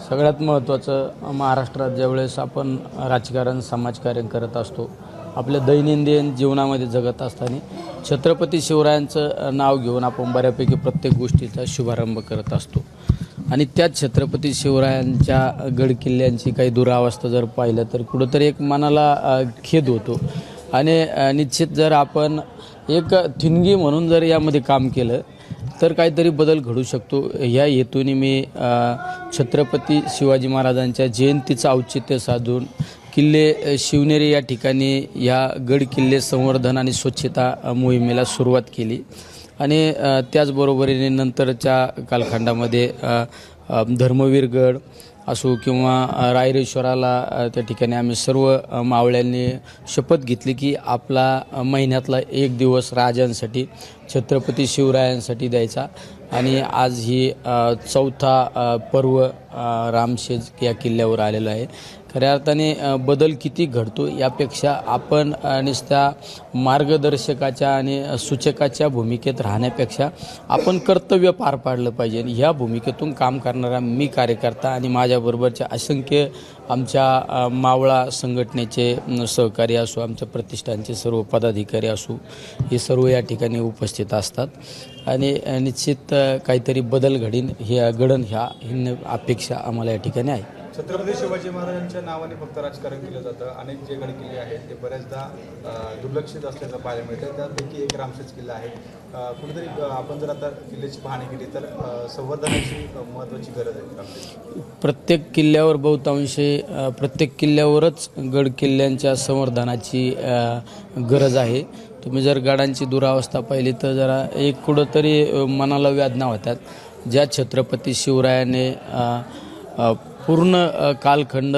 सगळ्यात महत्त्वाचं महाराष्ट्रात ज्यावेळेस आपण राजकारण समाजकार्य करत असतो, आपल्या दैनंदिन जीवनामध्ये जगत असताना छत्रपती शिवरायांचं नाव घेऊन आपण बऱ्यापैकी प्रत्येक गोष्टीचा शुभारंभ करत असतो. आणि त्याच छत्रपती शिवरायांच्या गडकिल्ल्यांची काही दुरावस्था जर पाहिलं तर कुठंतरी एक मनाला खेद होतो. आणि निश्चित जर आपण एक ठिणगी म्हणून जर यामध्ये काम केलं तर काहीतरी बदल घडू शकतो. या हेतूने मी छत्रपती शिवाजी महाराजांच्या जयंतीचं औचित्य साधून किल्ले शिवनेरी या ठिकाणी या गड किल्ले संवर्धन आणि स्वच्छता मोहिमेला सुरुवात केली. आणि त्याचबरोबरीने नंतरच्या कालखंडामध्ये धर्मवीरगड असो किंवा रायरेश्वराला त्या ठिकाणी आम्ही सर्व मावळ्यांनी शपथ घेतली की आपला महिन्यातला एक दिवस राजांसाठी छत्रपती शिवरायांसाठी द्यायचा. आणि आज ही चौथा पर्व रामशेज या किल्ल्यावर आलेला आहे. खऱ्या अर्थाने बदल किती घडतो यापेक्षा आपण नुसत्या मार्गदर्शकाच्या आणि सूचकाच्या भूमिकेत राहण्यापेक्षा आपण कर्तव्य पार पाडलं पाहिजे. ह्या भूमिकेतून काम करणारा मी कार्यकर्ता आणि माझ्याबरोबरच्या असंख्य आमच्या मावळा संघटनेचे सहकारी असो, आमच्या प्रतिष्ठानचे सर्व पदाधिकारी असो, हे सर्व या ठिकाणी उपस्थित असतात. आणि निश्चित काहीतरी बदल घडीन ह्या अपेक्षा आम्हाला या ठिकाणी आहे. छत्रपती शिवाजी महाराजांच्या नावाने फक्त राजकारण केलं जातं. अनेक जे गड किल्ले आहेत ते बऱ्याचदा दुर्लक्षित असल्याचं पाहायला मिळतं. त्यापैकी एक रामशेज किल्ला आहे. कुठेतरी आपण जर आता किल्ल्याची पाहणी केली तर संवर्धनाची महत्त्वाची गरज आहे. प्रत्येक किल्ल्यावर बहुतांशी प्रत्येक किल्ल्यावरच गड किल्ल्यांच्या संवर्धनाची गरज आहे. तुम्ही जर गडांची दुरावस्था पाहिली तर जरा एक कुठंतरी मनाला वेदना होतात. ज्या छत्रपती शिवरायाने पूर्ण कालखंड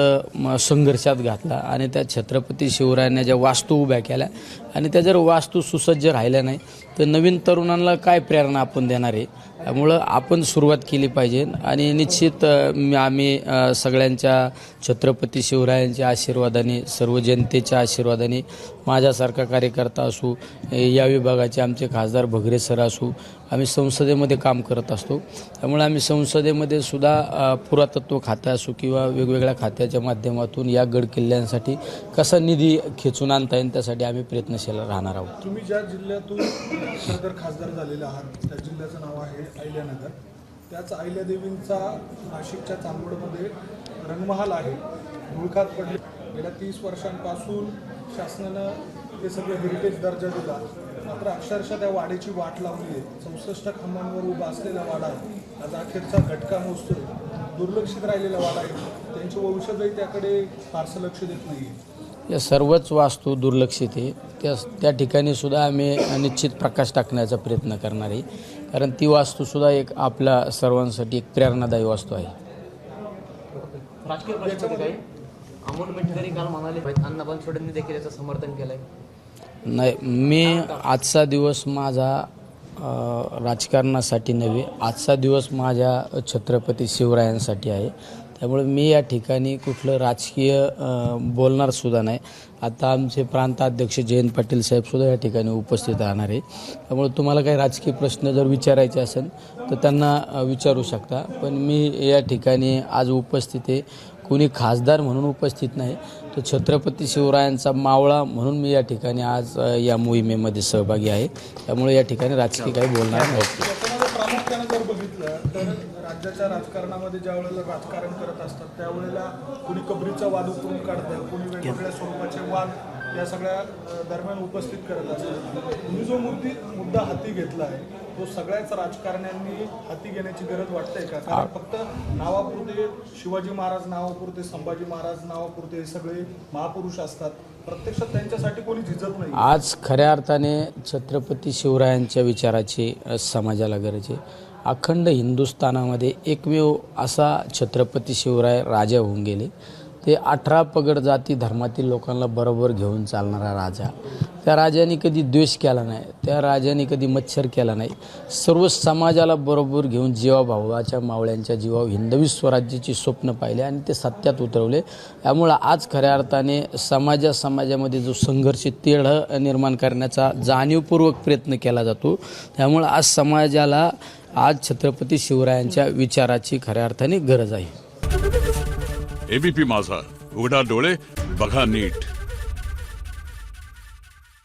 संघर्षात घातला आणि त्या छत्रपती शिवरायांनी ज्या वास्तू उभ्या केल्या आणि त्या जर वास्तू सुसज्ज राहिल्या नाही तर नवीन तरुणांना काय प्रेरणा आपण देणार आहे. त्यामुळं आपण सुरुवात केली पाहिजे. आणि निश्चित आम्ही सगळ्यांच्या छत्रपती शिवरायांच्या आशीर्वादाने, सर्व जनतेच्या आशीर्वादाने, माझ्यासारखा कार्यकर्ता असू, या विभागाचे आमचे खासदार भगरे सर असू, आम्ही संसदेमध्ये काम करत असतो. त्यामुळे आम्ही संसदेमध्ये सुद्धा पुरातत्व खातं असू किंवा वेगवेगळ्या खात्याच्या माध्यमातून या गड किल्ल्यांसाठी कसा निधी खेचून आणता येईल त्यासाठी आम्ही प्रयत्नशील राहणार आहोत. तुम्ही ज्या जिल्ह्यातून खासदार झालेले आहात त्या जिल्ह्याचं नाव आहे अहिल्यानगर. त्याच अहिल्यादेवींचा नाशिकच्या चांदवडमध्ये रंगमहाल आहे. धुळखात पडले. गेल्या 30 वर्षांपासून शासनानं ते सगळं हेरिटेज दर्जा दिला. मात्र अक्षरशः त्या वाड्याची वाट लावली आहे. 64 खांबांवर उभा असलेला वाडा आज अखेरचा घटका मोजतोय. दुर्लक्षित राहिलेला वाडा आहे. त्यांचे वंशजही त्याकडे फारसं लक्ष देत नाही आहे. या सर्वच वास्तू दुर्लक्षित आहे. त्या ठिकाणी सुद्धा आम्ही निश्चित प्रकाश टाकण्याचा प्रयत्न करणार आहे. कारण ती वास्तूसुद्धा एक आपल्या सर्वांसाठी एक प्रेरणादायी वास्तू आहे. राजकीय प्रश्नामध्ये अमोल मेटकरी काल म्हणाले अण्णा बनसोडेंनी देखील याचं समर्थन केलं आहे. नाही, मी आजचा दिवस माझा राजकारणासाठी नव्हे, आजचा दिवस माझ्या छत्रपती शिवरायांसाठी आहे. त्यामुळे मी या ठिकाणी कुठलं राजकीय बोलणारसुद्धा नाही. आता आमचे प्रांताध्यक्ष जयंत पाटील साहेबसुद्धा या ठिकाणी उपस्थित राहणार आहे. त्यामुळे तुम्हाला काही राजकीय प्रश्न जर विचारायचे असेल तर त्यांना विचारू शकता. पण मी या ठिकाणी आज उपस्थित आहे. कोणी खासदार म्हणून उपस्थित नाही, तर छत्रपती शिवरायांचा मावळा म्हणून मी या ठिकाणी आज या मोहिमेमध्ये सहभागी आहे. त्यामुळे या ठिकाणी राजकीय काही बोलणार नाही. प्रामुख्यानं जर बघितलं तर राज्याच्या राजकारणामध्ये ज्या वेळेला राजकारण करत असतात त्यावेळेला कुणी कबरीचा वाद उकरून काढतं, कुणी वेगवेगळ्या स्वरूपाचे वाद या सगळ्या दरम्यान उपस्थित करत असतात. तुम्ही जो मुद्दा हाती घेतला आहे तो सगळ्याच राजकारण्यांनी हाती घेण्याची गरज वाटते का? कारण फक्त नावापुरते शिवाजी महाराज नावापुरते, संभाजी महाराज नावापुरते हे सगळे महापुरुष असतात. प्रत्यक्षात त्यांच्यासाठी कोणी झिजत नाही. आज खऱ्या अर्थाने छत्रपती शिवरायांच्या विचाराची समाजाला गरज आहे. अखंड हिंदुस्थानामध्ये एकमेव असा छत्रपती शिवराय राजा होऊन गेले. ते 18 पगड जाती धर्मातील लोकांना बरोबर घेऊन चालणारा राजा. त्या राजाने कधी द्वेष केला नाही, त्या राजाने कधी मत्सर केला नाही. सर्व समाजाला बरोबर घेऊन जीवाभावाच्या मावळ्यांच्या जीवावर हिंदवी स्वराज्याची स्वप्न पाहिले आणि ते सत्यात उतरवले. त्यामुळं आज खऱ्या अर्थाने समाजामध्ये जो संघर्ष तेढ निर्माण करण्याचा जाणीवपूर्वक प्रयत्न केला जातो. त्यामुळं आज समाजाला आज छत्रपती शिवरायांच्या विचाराची खऱ्या अर्थाने गरज आहे. एबीपी माझा, उघडा डोळे बघा नीट.